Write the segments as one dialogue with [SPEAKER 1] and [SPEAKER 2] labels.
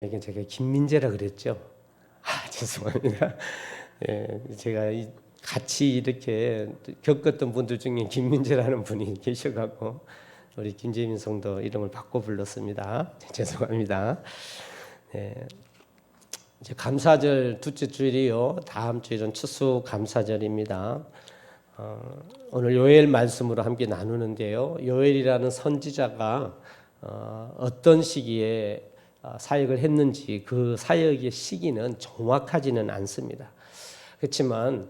[SPEAKER 1] 이게 제가 김민재라 그랬죠. 죄송합니다. 제가 같이 이렇게 겪었던 분들 중에 김민재라는 분이 계셔가지고 우리 김재민 성도 이름을 바꿔 불렀습니다. 죄송합니다. 이제 감사절 둘째 주일이요. 다음 주일은 추수 감사절입니다. 오늘 요엘 말씀으로 함께 나누는데요. 요엘이라는 선지자가 어떤 시기에 사역을 했는지 그 사역의 시기는 정확하지는 않습니다. 그렇지만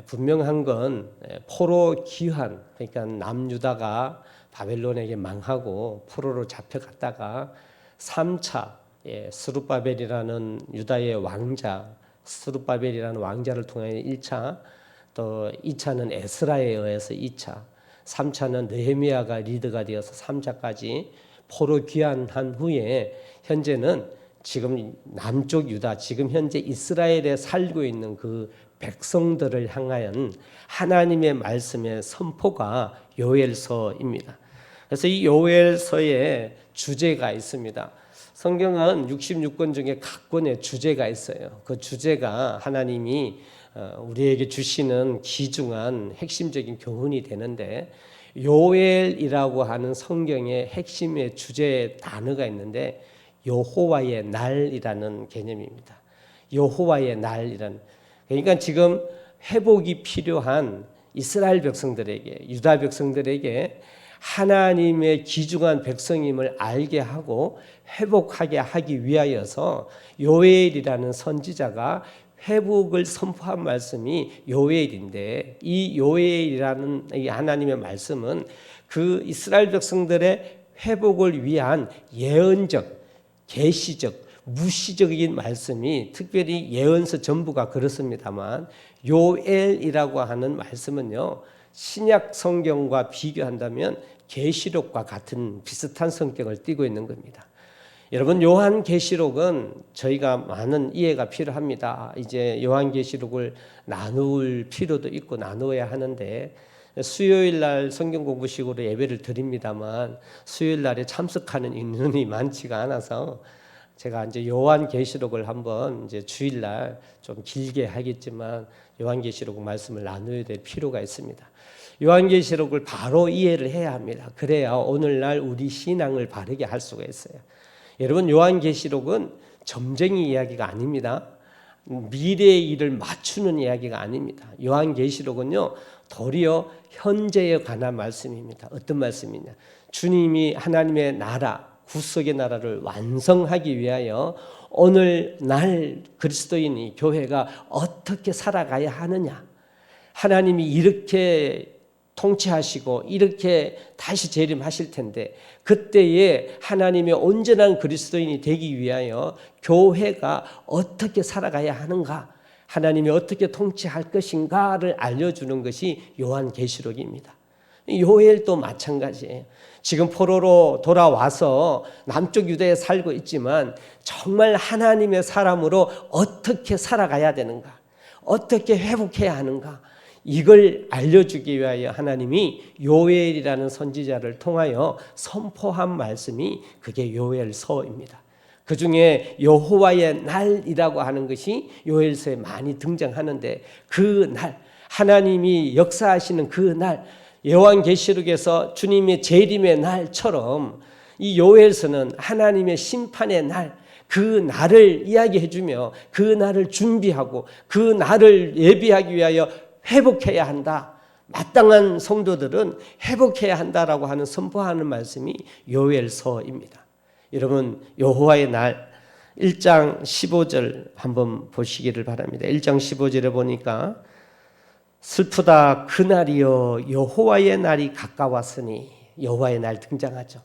[SPEAKER 1] 분명한 건 포로 귀환, 그러니까 남유다가 바벨론에게 망하고 포로로 잡혀갔다가 3차 스룹바벨이라는 유다의 왕자, 스룹바벨이라는 왕자를 통해 1차, 또 2차는 에스라에 의해서 2차, 3차는 느헤미야가 리더가 되어서 3차까지 포로 귀환한 후에 현재는 지금 남쪽 유다, 지금 현재 이스라엘에 살고 있는 그 백성들을 향하여 하나님의 말씀의 선포가 요엘서입니다. 그래서 이 요엘서에 주제가 있습니다. 성경은 66권 중에 각 권에 주제가 있어요. 그 주제가 하나님이 우리에게 주시는 귀중한 핵심적인 교훈이 되는데, 요엘이라고 하는 성경의 핵심의 주제 단어가 있는데 여호와의 날이라는 개념입니다. 여호와의 날이라는, 그러니까 지금 회복이 필요한 이스라엘 백성들에게, 유다 백성들에게 하나님의 귀중한 백성임을 알게 하고 회복하게 하기 위하여서 요엘이라는 선지자가 회복을 선포한 말씀이 요엘인데, 이 요엘이라는 이 하나님의 말씀은 그 이스라엘 백성들의 회복을 위한 예언적, 계시적, 무시적인 말씀이, 특별히 예언서 전부가 그렇습니다만 요엘이라고 하는 말씀은요, 신약 성경과 비교한다면 계시록과 같은 비슷한 성격을 띠고 있는 겁니다. 여러분, 요한계시록은 저희가 많은 이해가 필요합니다. 이제 요한계시록을 나눌 필요도 있고 나누어야 하는데, 수요일 날 성경 공부식으로 예배를 드립니다만 수요일 날에 참석하는 인원이 많지가 않아서 제가 이제 요한계시록을 한번 이제 주일 날 좀 길게 하겠지만 요한계시록 말씀을 나누어야 될 필요가 있습니다. 요한계시록을 바로 이해를 해야 합니다. 그래야 오늘날 우리 신앙을 바르게 할 수가 있어요. 여러분, 요한계시록은 점쟁이 이야기가 아닙니다. 미래의 일을 맞추는 이야기가 아닙니다. 요한계시록은요, 도리어 현재에 관한 말씀입니다. 어떤 말씀이냐? 주님이 하나님의 나라, 구속의 나라를 완성하기 위하여 오늘날 그리스도인이, 교회가 어떻게 살아가야 하느냐? 하나님이 이렇게 통치하시고 이렇게 다시 재림하실 텐데, 그때에 하나님의 온전한 그리스도인이 되기 위하여 교회가 어떻게 살아가야 하는가, 하나님이 어떻게 통치할 것인가를 알려주는 것이 요한계시록입니다. 요엘도 마찬가지예요. 지금 포로로 돌아와서 남쪽 유다에 살고 있지만 정말 하나님의 사람으로 어떻게 살아가야 되는가, 어떻게 회복해야 하는가, 이걸 알려주기 위하여 하나님이 요엘이라는 선지자를 통하여 선포한 말씀이 그게 요엘서입니다. 그 중에 여호와의 날이라고 하는 것이 요엘서에 많이 등장하는데, 그 날, 하나님이 역사하시는 그 날, 요한계시록에서 주님의 재림의 날처럼 이 요엘서는 하나님의 심판의 날, 그 날을 이야기해주며 그 날을 준비하고 그 날을 예비하기 위하여 회복해야 한다. 마땅한 성도들은 회복해야 한다라고 하는 선포하는 말씀이 요엘서입니다. 여러분, 여호와의 날 1장 15절 한번 보시기를 바랍니다. 1장 15절에 보니까 슬프다 그날이여 여호와의 날이 가까웠으니, 여호와의 날 등장하죠.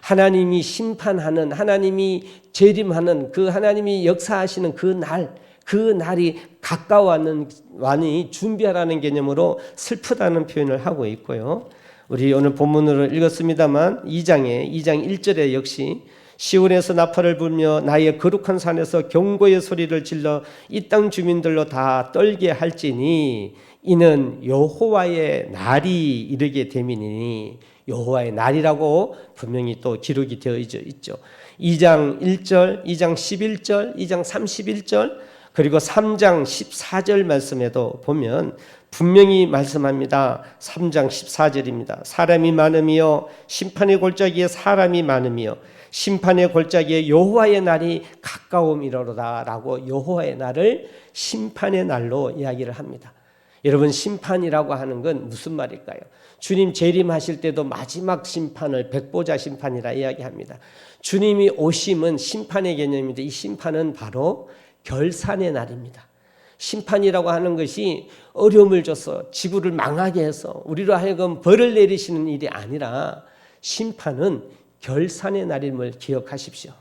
[SPEAKER 1] 하나님이 심판하는, 하나님이 재림하는, 그 하나님이 역사하시는 그 날, 그 날이 가까워왔니 준비하라는 개념으로 슬프다는 표현을 하고 있고요. 우리 오늘 본문으로 읽었습니다만 2장 1절에 역시 시온에서 나팔을 불며 나의 거룩한 산에서 경고의 소리를 질러 이 땅 주민들로 다 떨게 할지니 이는 여호와의 날이 이르게 됨이니, 여호와의 날이라고 분명히 또 기록이 되어 있죠. 2장 1절, 2장 11절, 2장 31절, 그리고 3장 14절 말씀에도 보면 분명히 말씀합니다. 3장 14절입니다. 사람이 많으며 심판의 골짜기에 사람이 많으며 심판의 골짜기에 여호와의 날이 가까움이로다 라고 여호와의 날을 심판의 날로 이야기를 합니다. 여러분, 심판이라고 하는 건 무슨 말일까요? 주님 재림하실 때도 마지막 심판을 백보자 심판이라 이야기합니다. 주님이 오심은 심판의 개념인데 이 심판은 바로 결산의 날입니다. 심판이라고 하는 것이 어려움을 줘서 지구를 망하게 해서 우리로 하여금 벌을 내리시는 일이 아니라 심판은 결산의 날임을 기억하십시오.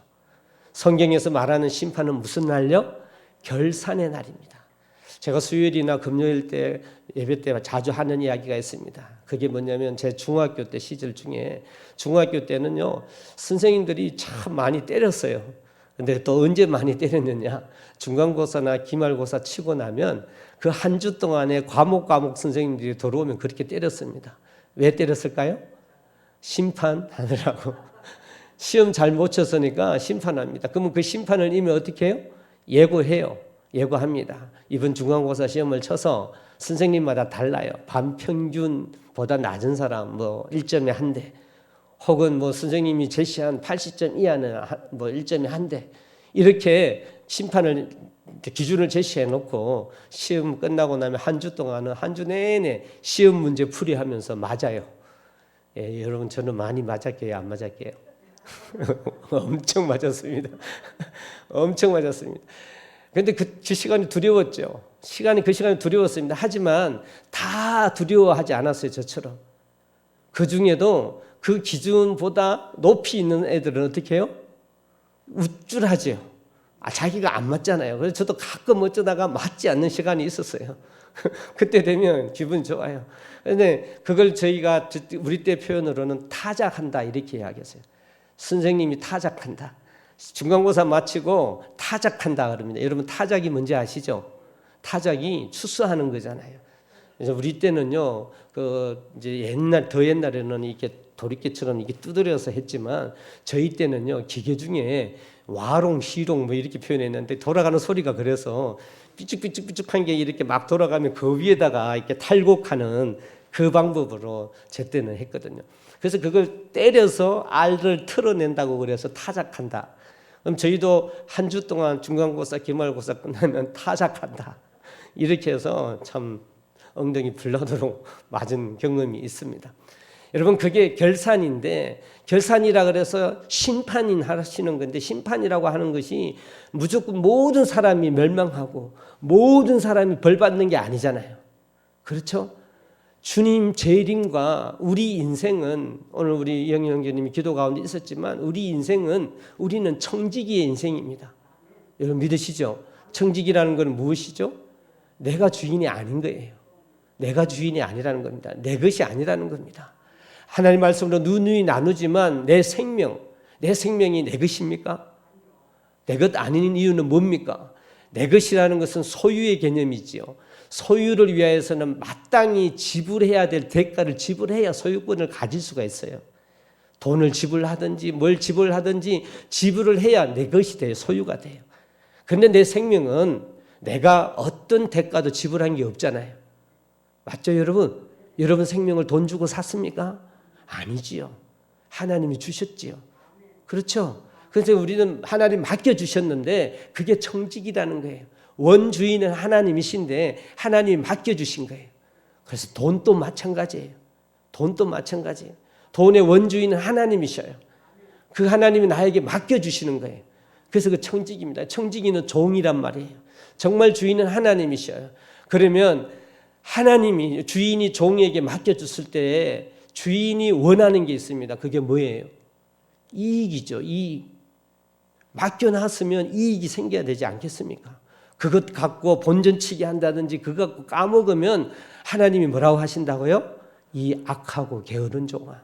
[SPEAKER 1] 성경에서 말하는 심판은 무슨 날요? 결산의 날입니다. 제가 수요일이나 금요일 때 예배 때 자주 하는 이야기가 있습니다. 그게 뭐냐면 제 중학교 때 시절 중에 중학교 때는요 선생님들이 참 많이 때렸어요. 근데 또 언제 많이 때렸느냐? 중간고사나 기말고사 치고 나면 그 한 주 동안에 과목 선생님들이 들어오면 그렇게 때렸습니다. 왜 때렸을까요? 심판하느라고. 시험 잘 못 쳤으니까 심판합니다. 그러면 그 심판을 이미 어떻게 해요? 예고해요. 예고합니다. 이번 중간고사 시험을 쳐서 선생님마다 달라요. 반평균보다 낮은 사람 뭐 1점에 한 대, 혹은 뭐 선생님이 제시한 80점 이하는 뭐 1점에 한 대, 이렇게 심판을 기준을 제시해 놓고 시험 끝나고 나면 한 주 동안은 한 주 내내 시험 문제 풀이하면서 맞아요. 예, 여러분 저는 많이 맞았게요, 안 맞았게요? 엄청 맞았습니다. 엄청 맞았습니다. 그런데 그 시간이 두려웠죠. 그 시간이 두려웠습니다. 하지만 다 두려워하지 않았어요, 저처럼. 그 중에도 그 기준보다 높이 있는 애들은 어떻게 해요? 우쭐하죠. 자기가 안 맞잖아요. 그래서 저도 가끔 어쩌다가 맞지 않는 시간이 있었어요. 그때 되면 기분 좋아요. 그런데 그걸 저희가 우리 때 표현으로는 타작한다 이렇게 이야기했어요. 선생님이 타작한다. 중간고사 마치고 타작한다 그럽니다. 여러분 타작이 뭔지 아시죠? 타작이 추수하는 거잖아요. 그래서 우리 때는요, 이제 더 옛날에는 이렇게 도리깨처럼 이렇게 두드려서 했지만 저희 때는요 기계 중에 와롱, 시롱 뭐 이렇게 표현했는데 돌아가는 소리가 그래서 삐죽삐죽삐죽한 게 이렇게 막 돌아가면 그 위에다가 이렇게 탈곡하는 그 방법으로 제 때는 했거든요. 그래서 그걸 때려서 알을 틀어낸다고 그래서 타작한다. 그럼 저희도 한 주 동안 중간고사, 기말고사 끝나면 타작한다. 이렇게 해서 참 엉덩이 불나도록 맞은 경험이 있습니다. 여러분 그게 결산인데 결산이라 그래서 심판인 하시는 건데 심판이라고 하는 것이 무조건 모든 사람이 멸망하고 모든 사람이 벌 받는 게 아니잖아요. 그렇죠? 주님 재림과 우리 인생은 오늘 우리 영희 형제님이 기도 가운데 있었지만 우리 인생은 우리는 청지기의 인생입니다. 여러분 믿으시죠? 청지기라는 건 무엇이죠? 내가 주인이 아닌 거예요. 내가 주인이 아니라는 겁니다. 내 것이 아니라는 겁니다. 하나님 말씀으로 누누이 나누지만 내 생명이 내 것입니까? 내 것 아닌 이유는 뭡니까? 내 것이라는 것은 소유의 개념이지요. 소유를 위하여서는 마땅히 지불해야 될 대가를 지불해야 소유권을 가질 수가 있어요. 돈을 지불하든지 뭘 지불하든지 지불을 해야 내 것이 돼요. 소유가 돼요. 그런데 내 생명은 내가 어떤 대가도 지불한 게 없잖아요. 맞죠, 여러분? 여러분 생명을 돈 주고 샀습니까? 아니지요. 하나님이 주셨지요. 그렇죠? 그래서 우리는 하나님 맡겨주셨는데 그게 청직이라는 거예요. 원주인은 하나님이신데 하나님이 맡겨주신 거예요. 그래서 돈도 마찬가지예요. 돈도 마찬가지예요. 돈의 원주인은 하나님이셔요. 그 하나님이 나에게 맡겨주시는 거예요. 그래서 그 청직입니다. 청직이는 종이란 말이에요. 정말 주인은 하나님이셔요. 그러면 하나님이 주인이 종에게 맡겨줬을 때 주인이 원하는 게 있습니다. 그게 뭐예요? 이익이죠. 이익. 맡겨놨으면 이익이 생겨야 되지 않겠습니까? 그것 갖고 본전치기 한다든지 그것 갖고 까먹으면 하나님이 뭐라고 하신다고요? 이 악하고 게으른 종아.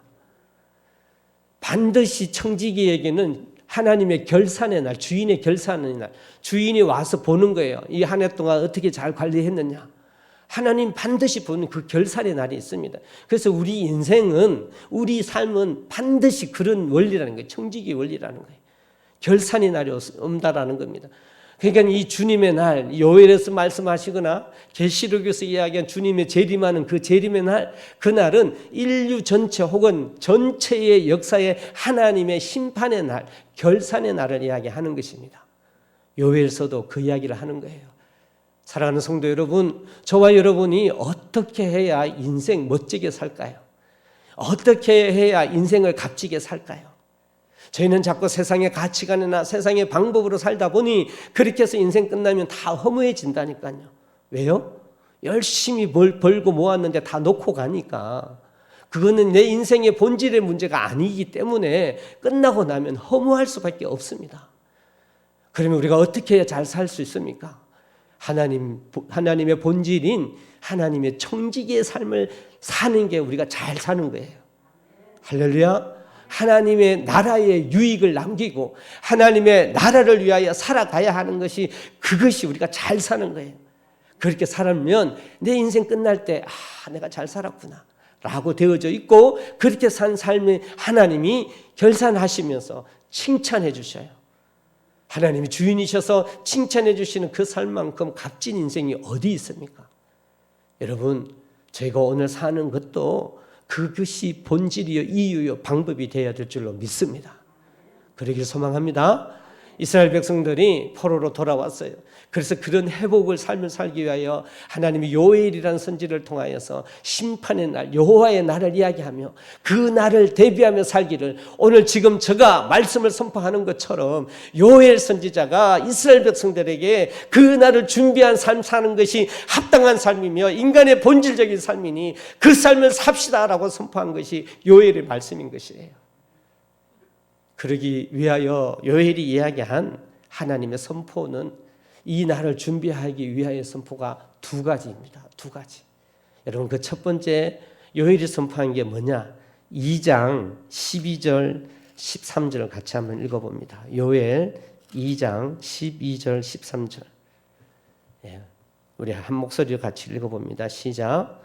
[SPEAKER 1] 반드시 청지기에게는 하나님의 결산의 날, 주인의 결산의 날, 주인이 와서 보는 거예요. 이 한 해 동안 어떻게 잘 관리했느냐. 하나님 반드시 보는 그 결산의 날이 있습니다. 그래서 우리 인생은, 우리 삶은 반드시 그런 원리라는 거예요. 청지기 원리라는 거예요. 결산의 날이 온다라는 겁니다. 그러니까 이 주님의 날, 요엘에서 말씀하시거나 계시록에서 이야기한 주님의 재림하는 그 재림의 날, 그날은 인류 전체 혹은 전체의 역사에 하나님의 심판의 날, 결산의 날을 이야기하는 것입니다. 요엘서도 그 이야기를 하는 거예요. 사랑하는 성도 여러분, 저와 여러분이 어떻게 해야 인생 멋지게 살까요? 어떻게 해야 인생을 값지게 살까요? 저희는 자꾸 세상의 가치관이나 세상의 방법으로 살다 보니 그렇게 해서 인생 끝나면 다 허무해진다니까요. 왜요? 열심히 벌고 모았는데 다 놓고 가니까. 그거는 내 인생의 본질의 문제가 아니기 때문에 끝나고 나면 허무할 수밖에 없습니다. 그러면 우리가 어떻게 해야 잘 살 수 있습니까? 하나님의 본질인 하나님의 청지기의 삶을 사는 게 우리가 잘 사는 거예요. 할렐루야. 하나님의 나라의 유익을 남기고 하나님의 나라를 위하여 살아가야 하는 것이, 그것이 우리가 잘 사는 거예요. 그렇게 살면 내 인생 끝날 때 내가 잘 살았구나 라고 되어져 있고, 그렇게 산 삶을 하나님이 결산하시면서 칭찬해 주셔요. 하나님이 주인이셔서 칭찬해 주시는 그 삶만큼 값진 인생이 어디 있습니까? 여러분, 저희가 오늘 사는 것도 그것이 본질이요 이유요 방법이 되어야 될 줄로 믿습니다. 그러길 소망합니다. 이스라엘 백성들이 포로로 돌아왔어요. 그래서 그런 회복을 삶을 살기 위하여 하나님이 요엘이라는 선지를 통하여서 심판의 날, 여호와의 날을 이야기하며 그 날을 대비하며 살기를, 오늘 지금 제가 말씀을 선포하는 것처럼 요엘 선지자가 이스라엘 백성들에게 그 날을 준비한 삶 사는 것이 합당한 삶이며 인간의 본질적인 삶이니 그 삶을 삽시다라고 선포한 것이 요엘의 말씀인 것이에요. 그러기 위하여 요엘이 이야기한 하나님의 선포는 이 날을 준비하기 위하여 선포가 두 가지입니다. 두 가지. 여러분, 그 첫 번째 요엘이 선포한 게 뭐냐? 2장 12절 13절을 같이 한번 읽어봅니다. 요엘 2장 12절 13절. 우리 한 목소리로 같이 읽어봅니다. 시작.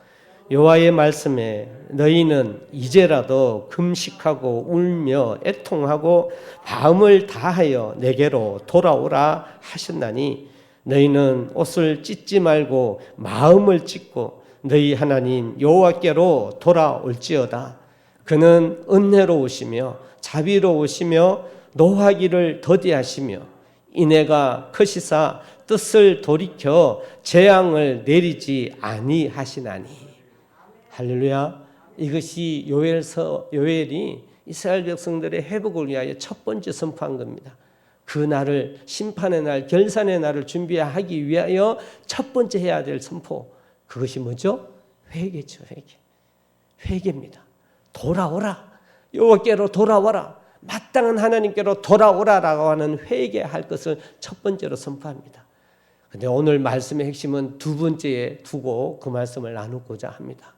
[SPEAKER 1] 여호와의 말씀에 너희는 이제라도 금식하고 울며 애통하고 마음을 다하여 내게로 돌아오라 하셨나니, 너희는 옷을 찢지 말고 마음을 찢고 너희 하나님 여호와께로 돌아올지어다. 그는 은혜로우시며 자비로우시며 노하기를 더디하시며 인애가 크시사 뜻을 돌이켜 재앙을 내리지 아니하시나니. 할렐루야. 이것이 요엘이 이스라엘 백성들의 회복을 위하여 첫 번째 선포한 겁니다. 그 날을, 심판의 날, 결산의 날을 준비하기 위하여 첫 번째 해야 될 선포, 그것이 뭐죠? 회개죠. 회개입니다. 돌아오라, 여호와께로 돌아와라, 마땅한 하나님께로 돌아오라라고 하는 회개할 것을 첫 번째로 선포합니다. 그런데 오늘 말씀의 핵심은 두 번째에 두고 그 말씀을 나누고자 합니다.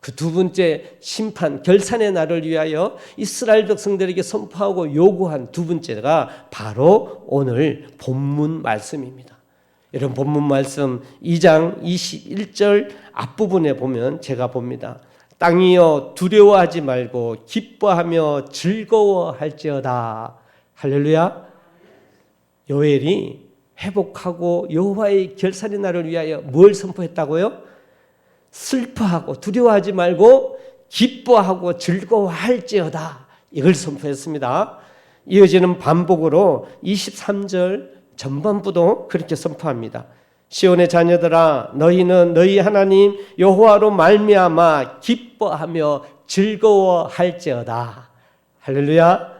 [SPEAKER 1] 그 두 번째 심판, 결산의 날을 위하여 이스라엘 백성들에게 선포하고 요구한 두 번째가 바로 오늘 본문 말씀입니다. 여러분, 본문 말씀 2장 21절 앞부분에 보면 제가 봅니다. 땅이여 두려워하지 말고 기뻐하며 즐거워할지어다. 할렐루야. 요엘이 회복하고 여호와의 결산의 날을 위하여 뭘 선포했다고요? 슬퍼하고 두려워하지 말고 기뻐하고 즐거워할지어다, 이걸 선포했습니다. 이어지는 반복으로 23절 전반부도 그렇게 선포합니다. 시온의 자녀들아, 너희는 너희 하나님 여호와로 말미암아 기뻐하며 즐거워할지어다. 할렐루야.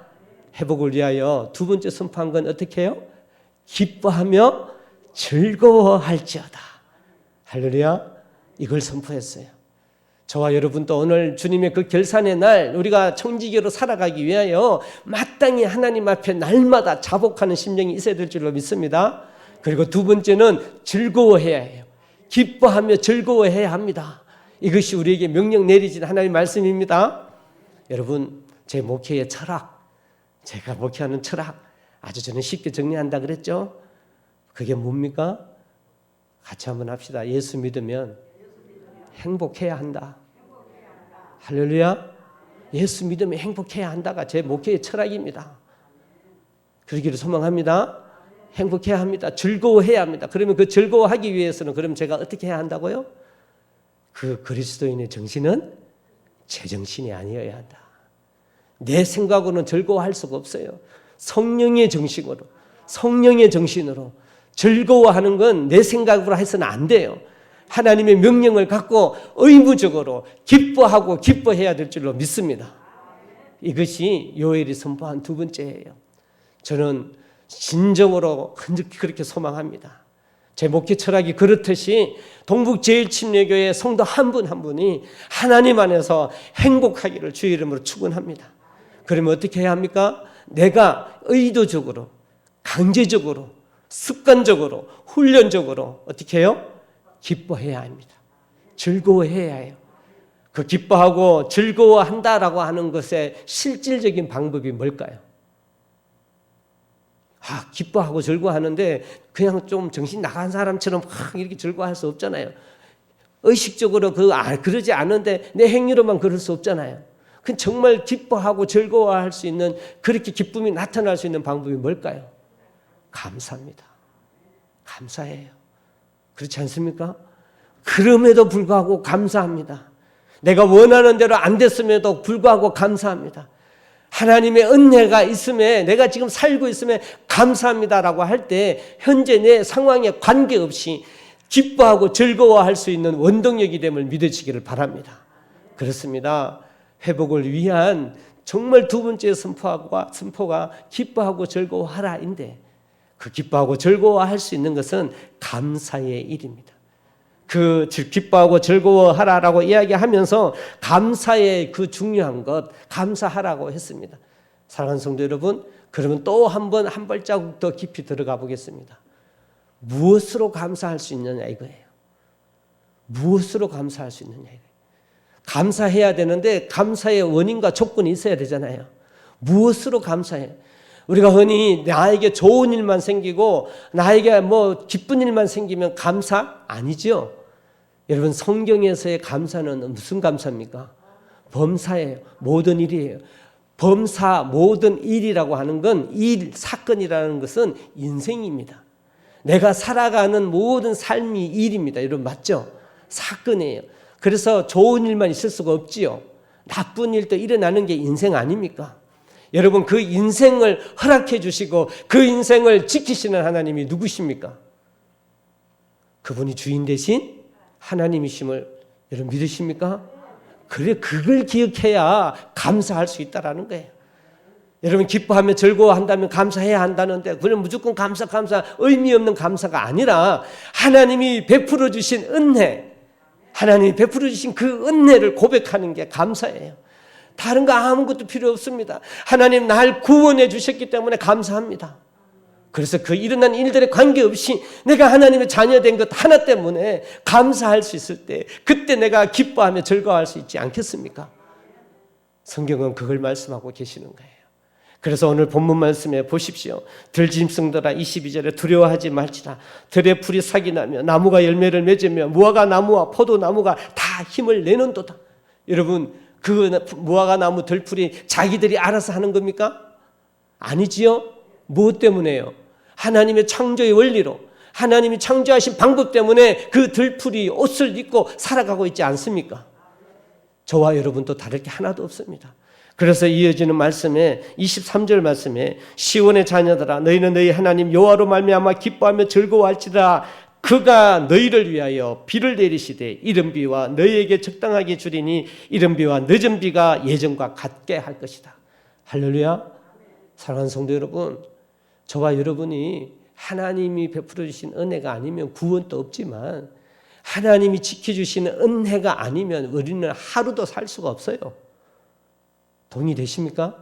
[SPEAKER 1] 회복을 위하여 두 번째 선포한 건 어떻게 해요? 기뻐하며 즐거워할지어다. 할렐루야. 이걸 선포했어요. 저와 여러분도 오늘 주님의 그 결산의 날, 우리가 청지기로 살아가기 위하여 마땅히 하나님 앞에 날마다 자복하는 심령이 있어야 될 줄로 믿습니다. 그리고 두 번째는 즐거워해야 해요. 기뻐하며 즐거워해야 합니다. 이것이 우리에게 명령 내리신 하나님의 말씀입니다. 여러분, 제 목회의 철학, 제가 목회하는 철학, 아주 저는 쉽게 정리한다 그랬죠? 그게 뭡니까? 같이 한번 합시다. 예수 믿으면 행복해야 한다. 할렐루야. 예수 믿으면 행복해야 한다가 제 목회의 철학입니다. 그러기를 소망합니다. 행복해야 합니다. 즐거워해야 합니다. 그러면 그 즐거워하기 위해서는 그럼 제가 어떻게 해야 한다고요? 그 그리스도인의 정신은 제정신이 아니어야 한다. 내 생각으로는 즐거워할 수가 없어요. 성령의 정신으로, 성령의 정신으로 즐거워하는 건 내 생각으로 해서는 안 돼요. 하나님의 명령을 갖고 의무적으로 기뻐하고 기뻐해야 될 줄로 믿습니다. 이것이 요엘이 선포한 두 번째예요. 저는 진정으로 그렇게 소망합니다. 제 목회 철학이 그렇듯이 동북제일침례교회 성도 한 분 한 분이 하나님 안에서 행복하기를 주의 이름으로 축원합니다. 그러면 어떻게 해야 합니까? 내가 의도적으로, 강제적으로, 습관적으로, 훈련적으로 어떻게 해요? 기뻐해야 합니다. 즐거워해야 해요. 그 기뻐하고 즐거워한다라고 하는 것의 실질적인 방법이 뭘까요? 기뻐하고 즐거워하는데 그냥 좀 정신 나간 사람처럼 막 이렇게 즐거워할 수 없잖아요. 의식적으로 그러지 않은데 내 행위로만 그럴 수 없잖아요. 그 정말 기뻐하고 즐거워할 수 있는, 그렇게 기쁨이 나타날 수 있는 방법이 뭘까요? 감사입니다. 감사해요. 그렇지 않습니까? 그럼에도 불구하고 감사합니다. 내가 원하는 대로 안 됐음에도 불구하고 감사합니다. 하나님의 은혜가 있음에, 내가 지금 살고 있음에 감사합니다라고 할 때 현재 내 상황에 관계없이 기뻐하고 즐거워할 수 있는 원동력이 됨을 믿으시기를 바랍니다. 그렇습니다. 회복을 위한 정말 두 번째 선포가 기뻐하고 즐거워하라인데, 그 기뻐하고 즐거워할 수 있는 것은 감사의 일입니다. 그 기뻐하고 즐거워하라라고 이야기하면서 감사의 그 중요한 것, 감사하라고 했습니다. 사랑하는 성도 여러분, 그러면 또 한 발자국 더 깊이 들어가 보겠습니다. 무엇으로 감사할 수 있느냐 이거예요. 무엇으로 감사할 수 있느냐 이거예요. 감사해야 되는데 감사의 원인과 조건이 있어야 되잖아요. 무엇으로 감사해요? 우리가 흔히 나에게 좋은 일만 생기고 나에게 기쁜 일만 생기면 감사? 아니죠. 여러분, 성경에서의 감사는 무슨 감사입니까? 범사예요. 모든 일이에요. 범사, 모든 일이라고 하는 건, 사건이라는 것은 인생입니다. 내가 살아가는 모든 삶이 일입니다. 여러분 맞죠? 사건이에요. 그래서 좋은 일만 있을 수가 없지요. 나쁜 일도 일어나는 게 인생 아닙니까? 여러분, 그 인생을 허락해 주시고 그 인생을 지키시는 하나님이 누구십니까? 그분이 주인 대신 하나님이심을 여러분 믿으십니까? 그래, 그걸 기억해야 감사할 수 있다라는 거예요. 여러분, 기뻐하며 즐거워한다면 감사해야 한다는데, 그냥 무조건 감사 의미 없는 감사가 아니라 하나님이 베풀어 주신 은혜, 하나님이 베풀어 주신 그 은혜를 고백하는 게 감사예요. 다른 거 아무것도 필요 없습니다. 하나님 날 구원해 주셨기 때문에 감사합니다. 그래서 그 일어난 일들에 관계없이 내가 하나님의 자녀된 것 하나 때문에 감사할 수 있을 때, 그때 내가 기뻐하며 즐거워할 수 있지 않겠습니까? 성경은 그걸 말씀하고 계시는 거예요. 그래서 오늘 본문 말씀에 보십시오. 들짐승들아, 22절에 두려워하지 말지라. 들의 풀이 싹이 나며 나무가 열매를 맺으며 무화과 나무와 포도나무가 다 힘을 내는도다. 여러분, 그 무화과 나무 들풀이 자기들이 알아서 하는 겁니까? 아니지요. 무엇 때문에요? 하나님의 창조의 원리로, 하나님이 창조하신 방법 때문에 그 들풀이 옷을 입고 살아가고 있지 않습니까? 저와 여러분도 다를 게 하나도 없습니다. 그래서 이어지는 말씀에 23절 말씀에 시온의 자녀들아, 너희는 너희 하나님 여호와로 말미암아 기뻐하며 즐거워할지라. 그가 너희를 위하여 비를 내리시되 이른 비와 너희에게 적당하게 주리니 이른 비와 늦은 비가 예전과 같게 할 것이다. 할렐루야. 사랑하는 성도 여러분, 저와 여러분이 하나님이 베풀어 주신 은혜가 아니면 구원도 없지만, 하나님이 지켜주시는 은혜가 아니면 우리는 하루도 살 수가 없어요. 동의되십니까?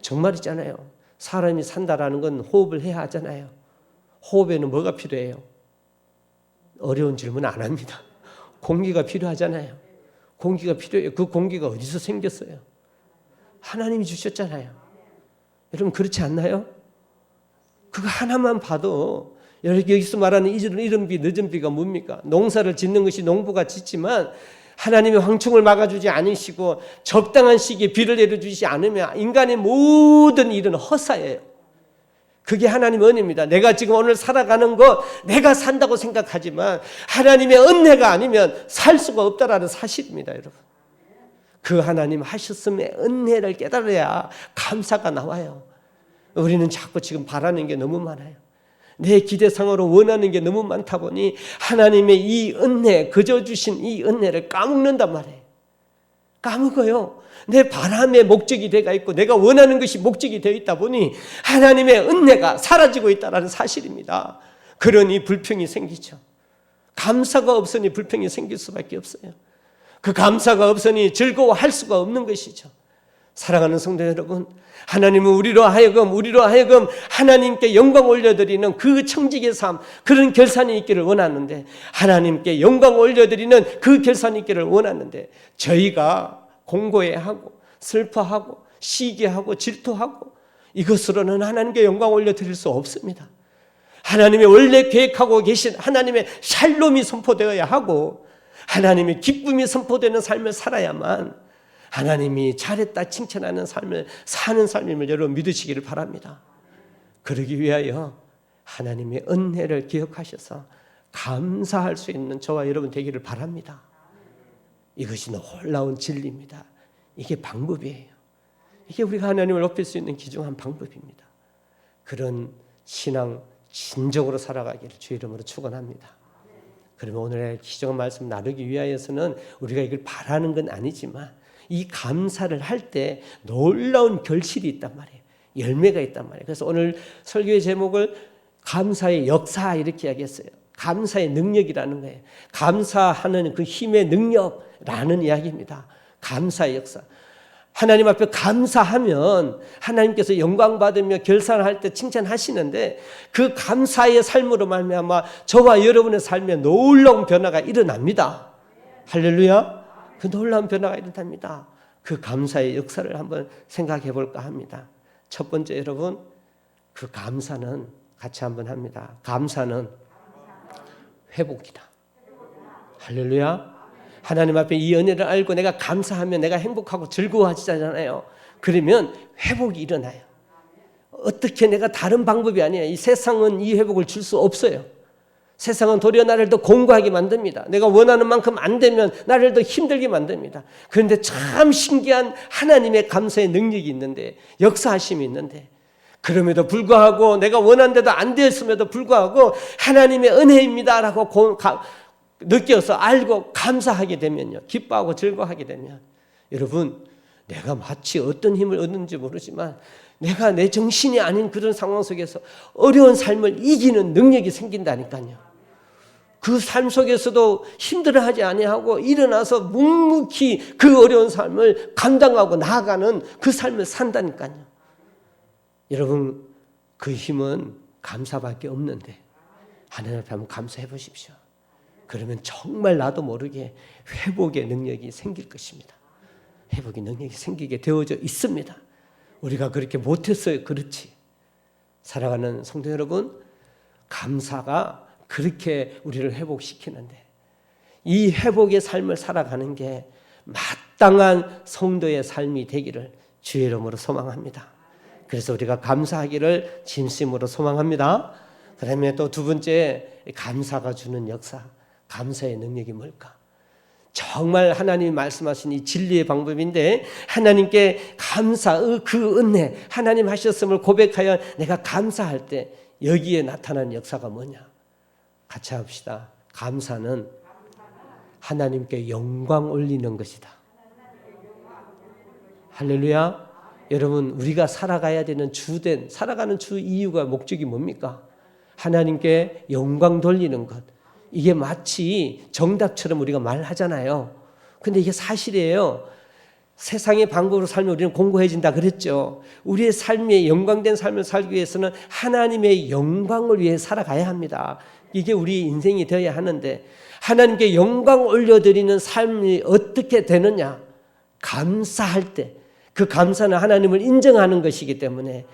[SPEAKER 1] 정말이잖아요. 사람이 산다라는 건 호흡을 해야 하잖아요. 호흡에는 뭐가 필요해요? 어려운 질문 안 합니다. 공기가 필요하잖아요. 공기가 필요해요. 그 공기가 어디서 생겼어요? 하나님이 주셨잖아요. 여러분 그렇지 않나요? 그거 하나만 봐도, 여기서 말하는 이른 비, 늦은 비가 뭡니까? 농사를 짓는 것이 농부가 짓지만 하나님이 황충을 막아주지 않으시고 적당한 시기에 비를 내려주지 않으면 인간의 모든 일은 허사예요. 그게 하나님의 은혜입니다. 내가 지금 오늘 살아가는 것 내가 산다고 생각하지만 하나님의 은혜가 아니면 살 수가 없다라는 사실입니다, 여러분. 그 하나님 하셨음의 은혜를 깨달아야 감사가 나와요. 우리는 자꾸 지금 바라는 게 너무 많아요. 내 기대상으로 원하는 게 너무 많다 보니 하나님의 이 은혜, 그저 주신 이 은혜를 까먹는단 말이에요. 까먹어요. 내 바람의 목적이 되어 있고 내가 원하는 것이 목적이 되어 있다 보니 하나님의 은혜가 사라지고 있다는 사실입니다. 그러니 불평이 생기죠. 감사가 없으니 불평이 생길 수밖에 없어요. 그 감사가 없으니 즐거워할 수가 없는 것이죠. 사랑하는 성도 여러분, 하나님은 우리로 하여금 하나님께 영광 올려드리는 그 청지기의 삶, 그런 결산이 있기를 원하는데, 하나님께 영광 올려드리는 그 결산이 있기를 원하는데, 저희가 공고해하고 슬퍼하고 시기하고 질투하고 이것으로는 하나님께 영광 올려드릴 수 없습니다. 하나님이 원래 계획하고 계신 하나님의 샬롬이 선포되어야 하고 하나님의 기쁨이 선포되는 삶을 살아야만 하나님이 잘했다 칭찬하는 삶을 사는 삶임을 여러분 믿으시기를 바랍니다. 그러기 위하여 하나님의 은혜를 기억하셔서 감사할 수 있는 저와 여러분 되기를 바랍니다. 이것이 놀라운 진리입니다. 이게 방법이에요. 이게 우리가 하나님을 높일 수 있는 귀중한 방법입니다. 그런 신앙 진정으로 살아가기를 주의 이름으로 축원합니다. 그러면 오늘의 귀중한 말씀 나누기 위하여서는 우리가 이걸 바라는 건 아니지만 이 감사를 할 때 놀라운 결실이 있단 말이에요. 열매가 있단 말이에요. 그래서 오늘 설교의 제목을 감사의 역사 이렇게 이야기했어요. 감사의 능력이라는 거예요. 감사하는 그 힘의 능력라는 이야기입니다. 감사의 역사. 하나님 앞에 감사하면 하나님께서 영광 받으며 결산할 때 칭찬하시는데 그 감사의 삶으로 말미암아 저와 여러분의 삶에 놀라운 변화가 일어납니다. 할렐루야. 그 놀라운 변화가 일어납니다. 그 감사의 역사를 한번 생각해 볼까 합니다. 첫 번째 여러분, 그 감사는 같이 한번 합니다. 감사는 회복이다. 할렐루야. 하나님 앞에 이 은혜를 알고 내가 감사하면 내가 행복하고 즐거워하시잖아요. 그러면 회복이 일어나요. 어떻게 내가 다른 방법이 아니에요. 이 세상은 이 회복을 줄 수 없어요. 세상은 도리어 나를 더 공고하게 만듭니다. 내가 원하는 만큼 안 되면 나를 더 힘들게 만듭니다. 그런데 참 신기한 하나님의 감사의 능력이 있는데, 역사하심이 있는데, 그럼에도 불구하고 내가 원한 대로 안 되었음에도 불구하고 하나님의 은혜입니다라고 느껴서 알고 감사하게 되면요, 기뻐하고 즐거워하게 되면, 여러분 내가 마치 어떤 힘을 얻는지 모르지만 내가 내 정신이 아닌 그런 상황 속에서 어려운 삶을 이기는 능력이 생긴다니까요. 그 삶 속에서도 힘들어하지 아니하고 일어나서 묵묵히 그 어려운 삶을 감당하고 나아가는 그 삶을 산다니까요. 여러분 그 힘은 감사밖에 없는데 하나님 앞에 한번 감사해 보십시오. 그러면 정말 나도 모르게 회복의 능력이 생길 것입니다. 회복의 능력이 생기게 되어져 있습니다. 우리가 그렇게 못했어요. 그렇지. 사랑하는 성도 여러분, 감사가 그렇게 우리를 회복시키는데 이 회복의 삶을 살아가는 게 마땅한 성도의 삶이 되기를 주의 이름으로 소망합니다. 그래서 우리가 감사하기를 진심으로 소망합니다. 그다음에 또 두 번째, 감사가 주는 역사, 감사의 능력이 뭘까? 정말 하나님이 말씀하신 이 진리의 방법인데, 하나님께 감사, 그 은혜, 하나님 하셨음을 고백하여 내가 감사할 때 여기에 나타나는 역사가 뭐냐? 같이 합시다. 감사는 하나님께 영광 올리는 것이다. 할렐루야. 여러분 우리가 살아가야 되는 살아가는 주 이유가 목적이 뭡니까? 하나님께 영광 돌리는 것. 이게 마치 정답처럼 우리가 말하잖아요. 근데 이게 사실이에요. 세상의 방법으로 살면 우리는 공고해진다 그랬죠. 우리의 삶에 영광된 삶을 살기 위해서는 하나님의 영광을 위해 살아가야 합니다. 이게 우리 인생이 되어야 하는데, 하나님께 영광 올려드리는 삶이 어떻게 되느냐? 감사할 때, 그 감사는 하나님을 인정하는 것이기 때문에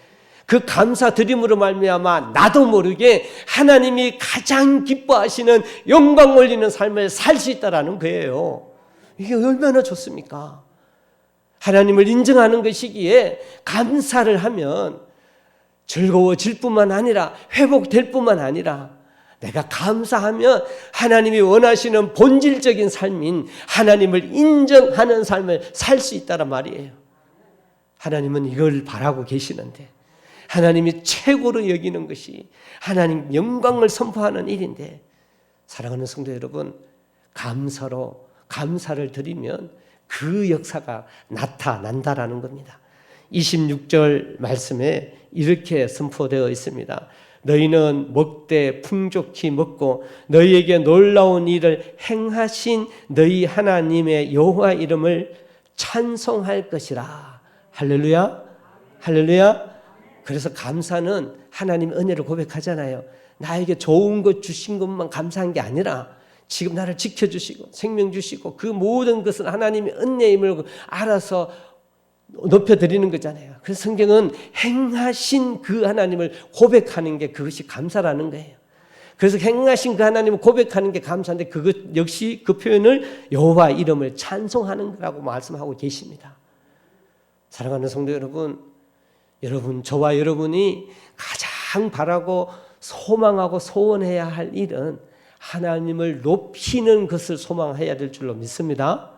[SPEAKER 1] 그 감사 드림으로 말미암아 나도 모르게 하나님이 가장 기뻐하시는 영광 올리는 삶을 살 수 있다라는 거예요. 이게 얼마나 좋습니까? 하나님을 인정하는 것이기에 감사를 하면 즐거워질 뿐만 아니라 회복될 뿐만 아니라 내가 감사하면 하나님이 원하시는 본질적인 삶인 하나님을 인정하는 삶을 살 수 있다란 말이에요. 하나님은 이걸 바라고 계시는데 하나님이 최고로 여기는 것이 하나님 영광을 선포하는 일인데 사랑하는 성도 여러분, 감사를 드리면 그 역사가 나타난다라는 겁니다. 26절 말씀에 이렇게 선포되어 있습니다. 너희는 먹되 풍족히 먹고 너희에게 놀라운 일을 행하신 너희 하나님의 여호와 이름을 찬송할 것이라. 할렐루야, 할렐루야. 그래서 감사는 하나님의 은혜를 고백하잖아요. 나에게 좋은 것 주신 것만 감사한 게 아니라 지금 나를 지켜주시고 생명 주시고 그 모든 것은 하나님의 은혜임을 알아서 높여드리는 거잖아요. 그래서 성경은 행하신 그 하나님을 고백하는 게 그것이 감사라는 거예요. 그래서 행하신 그 하나님을 고백하는 게 감사인데 그것 역시 그 표현을 여호와 이름을 찬송하는 거라고 말씀하고 계십니다. 사랑하는 성도 여러분, 저와 여러분이 가장 바라고 소망하고 소원해야 할 일은 하나님을 높이는 것을 소망해야 될 줄로 믿습니다.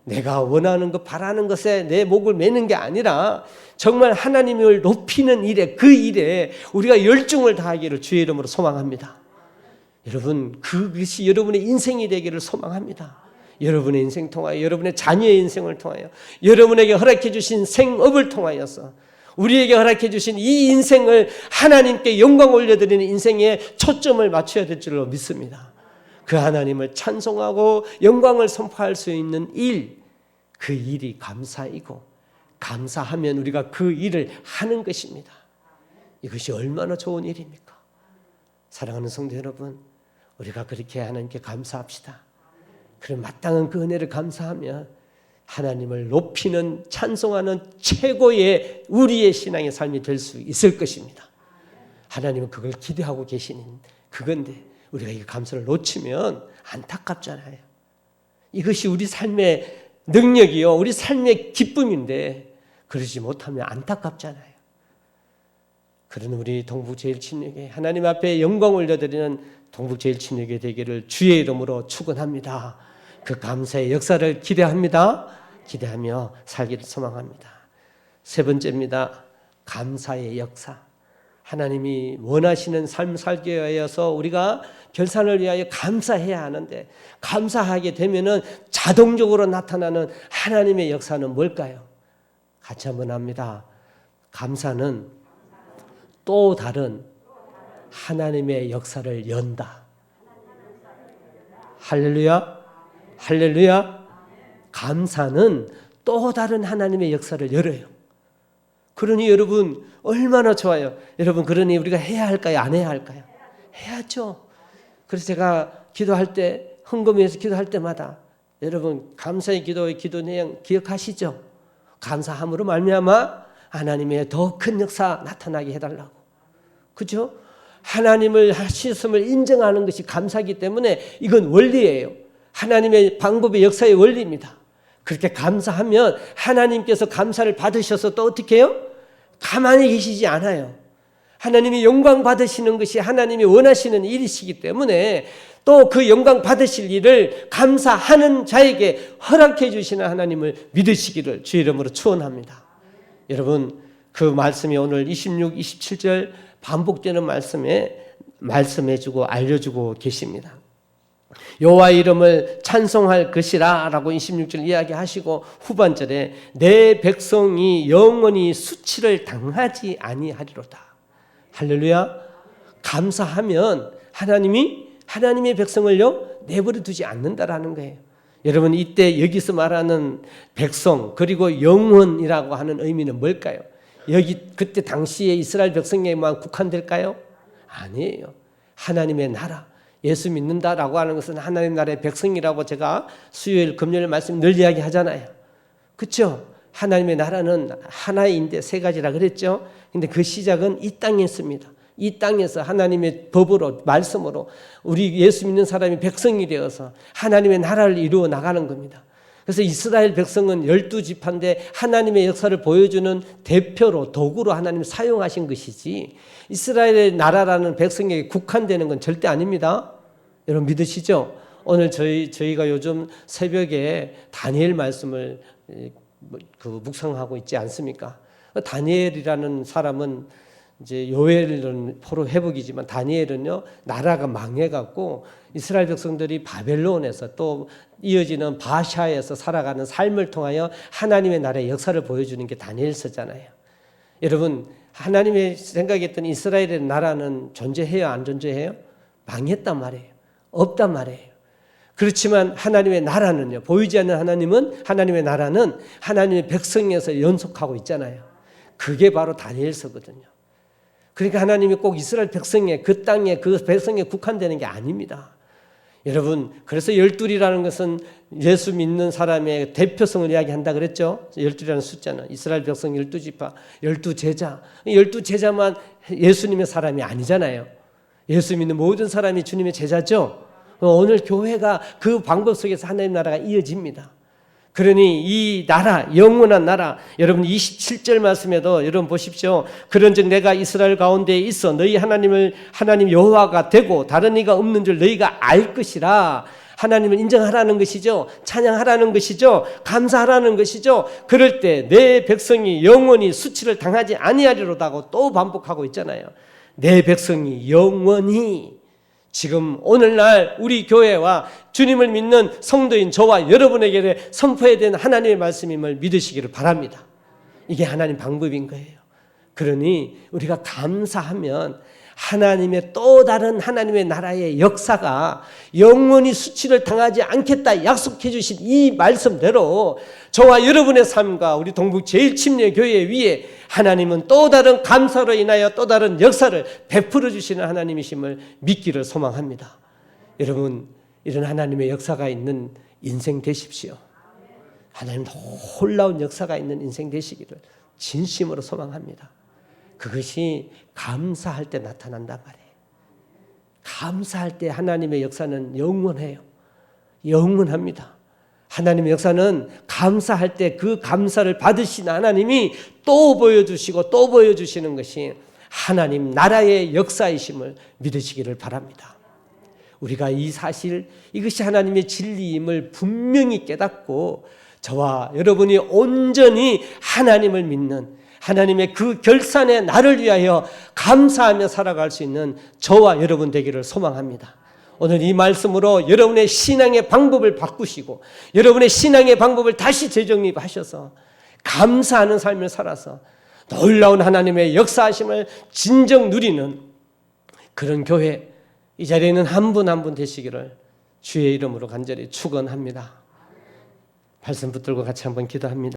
[SPEAKER 1] 내가 원하는 것, 바라는 것에 내 목을 매는 게 아니라 정말 하나님을 높이는 일에, 그 일에 우리가 열중을 다하기를 주의 이름으로 소망합니다. 여러분, 그것이 여러분의 인생이 되기를 소망합니다. 여러분의 인생 통하여, 여러분의 자녀의 인생을 통하여, 여러분에게 허락해 주신 생업을 통하여서 우리에게 허락해 주신 이 인생을 하나님께 영광 올려드리는 인생에 초점을 맞춰야 될 줄로 믿습니다. 그 하나님을 찬송하고 영광을 선포할 수 있는 일, 그 일이 감사이고 감사하면 우리가 그 일을 하는 것입니다. 이것이 얼마나 좋은 일입니까? 사랑하는 성도 여러분, 우리가 그렇게 하나님께 감사합시다. 그런 마땅한 그 은혜를 감사하면 하나님을 높이는 찬송하는 최고의 우리의 신앙의 삶이 될 수 있을 것입니다. 하나님은 그걸 기대하고 계시는 그건데 우리가 이 감사를 놓치면 안타깝잖아요. 이것이 우리 삶의 능력이요, 우리 삶의 기쁨인데 그러지 못하면 안타깝잖아요. 그런 우리 동북제일친교회 하나님 앞에 영광 올려드리는 동북제일친교회 되기를 주의 이름으로 축원합니다. 그 감사의 역사를 기대하며 살기를 소망합니다. 세 번째입니다. 감사의 역사. 하나님이 원하시는 삶 살기 위하여서 우리가 결산을 위하여 감사해야 하는데 감사하게 되면은 자동적으로 나타나는 하나님의 역사는 뭘까요? 같이 한번 합니다. 감사는 또 다른 하나님의 역사를 연다. 할렐루야, 할렐루야. 감사는 또 다른 하나님의 역사를 열어요. 그러니 여러분 얼마나 좋아요. 여러분, 그러니 우리가 해야 할까요? 안 해야 할까요? 해야죠. 그래서 제가 기도할 때, 헌금해서 기도할 때마다 여러분 감사의 기도의 기도 내용 기억하시죠? 감사함으로 말미암아 하나님의 더 큰 역사 나타나게 해달라고. 그죠? 하나님을 하셨음을 인정하는 것이 감사이기 때문에 이건 원리예요. 하나님의 방법의 역사의 원리입니다. 그렇게 감사하면 하나님께서 감사를 받으셔서 또 어떻게 해요? 가만히 계시지 않아요. 하나님이 영광 받으시는 것이 하나님이 원하시는 일이시기 때문에 또 그 영광 받으실 일을 감사하는 자에게 허락해 주시는 하나님을 믿으시기를 주의 이름으로 축원합니다. 여러분, 그 말씀이 오늘 26, 27절 반복되는 말씀해 주고 알려주고 계십니다. 여호와 이름을 찬송할 것이라 라고 26절 이야기하시고 후반절에 내 백성이 영원히 수치를 당하지 아니하리로다. 할렐루야. 감사하면 하나님의 백성을요 내버려 두지 않는다라는 거예요. 여러분, 이때 여기서 말하는 백성 그리고 영혼이라고 하는 의미는 뭘까요? 그때 당시에 이스라엘 백성에만 국한될까요? 아니에요. 하나님의 나라, 예수 믿는다라고 하는 것은 하나님 나라의 백성이라고 제가 수요일, 금요일 말씀 늘 이야기하잖아요. 그렇죠? 하나님의 나라는 하나인데 세 가지라 그랬죠. 근데 그 시작은 이 땅에 있습니다. 이 땅에서 하나님의 법으로, 말씀으로 우리 예수 믿는 사람이 백성이 되어서 하나님의 나라를 이루어 나가는 겁니다. 그래서 이스라엘 백성은 12지파인데 하나님의 역사를 보여주는 대표로 도구로 하나님이 사용하신 것이지 이스라엘의 나라라는 백성에게 국한되는 건 절대 아닙니다. 여러분 믿으시죠? 오늘 저희가 요즘 새벽에 다니엘 말씀을 묵상하고 있지 않습니까? 다니엘이라는 사람은 이제 요엘은 포로 회복이지만 다니엘은요 나라가 망해갖고 이스라엘 백성들이 바벨론에서 또 이어지는 바샤에서 살아가는 삶을 통하여 하나님의 나라의 역사를 보여주는 게 다니엘서잖아요. 여러분 하나님의 생각했던 이스라엘의 나라는 존재해요 안 존재해요? 망했단 말이에요. 없단 말이에요. 그렇지만 하나님의 나라는요 보이지 않는 하나님의 나라는 하나님의 백성에서 연속하고 있잖아요. 그게 바로 다니엘서거든요. 그러니까 하나님이 꼭 이스라엘 백성에 그 땅에 그 백성에 국한되는 게 아닙니다. 여러분 그래서 열둘이라는 것은 예수 믿는 사람의 대표성을 이야기한다 그랬죠. 열둘이라는 숫자는 이스라엘 백성 12지파 12제자 12제자만 예수님의 사람이 아니잖아요. 예수 믿는 모든 사람이 주님의 제자죠. 오늘 교회가 그 방법 속에서 하나님 나라가 이어집니다. 그러니 이 나라 영원한 나라 여러분 27절 말씀에도 여러분 보십시오. 그런즉 내가 이스라엘 가운데에 있어 너희 하나님 여호와가 되고 다른 이가 없는 줄 너희가 알 것이라. 하나님을 인정하라는 것이죠. 찬양하라는 것이죠. 감사하라는 것이죠. 그럴 때 내 백성이 영원히 수치를 당하지 아니하리로다고 또 반복하고 있잖아요. 내 백성이 영원히 지금 오늘날 우리 교회와 주님을 믿는 성도인 저와 여러분에게 선포해야 되는 하나님의 말씀임을 믿으시기를 바랍니다. 이게 하나님 방법인 거예요. 그러니 우리가 감사하면 하나님의 또 다른 하나님의 나라의 역사가 영원히 수치를 당하지 않겠다 약속해 주신 이 말씀대로 저와 여러분의 삶과 우리 동북 제1침례교회 위에 하나님은 또 다른 감사로 인하여 또 다른 역사를 베풀어 주시는 하나님이심을 믿기를 소망합니다. 여러분 이런 하나님의 역사가 있는 인생 되십시오. 하나님 놀라운 역사가 있는 인생 되시기를 진심으로 소망합니다. 그것이 감사할 때 나타난단 말이에요. 감사할 때 하나님의 역사는 영원해요. 영원합니다. 하나님의 역사는 감사할 때 그 감사를 받으신 하나님이 또 보여주시고 또 보여주시는 것이 하나님 나라의 역사이심을 믿으시기를 바랍니다. 우리가 이 사실 이것이 하나님의 진리임을 분명히 깨닫고 저와 여러분이 온전히 하나님을 믿는 하나님의 그 결산의 날을 위하여 감사하며 살아갈 수 있는 저와 여러분 되기를 소망합니다. 오늘 이 말씀으로 여러분의 신앙의 방법을 바꾸시고 여러분의 신앙의 방법을 다시 재정립하셔서 감사하는 삶을 살아서 놀라운 하나님의 역사하심을 진정 누리는 그런 교회 이 자리에 있는 한 분 한 분 되시기를 주의 이름으로 간절히 축원합니다. 말씀 붙들고 같이 한번 기도합니다.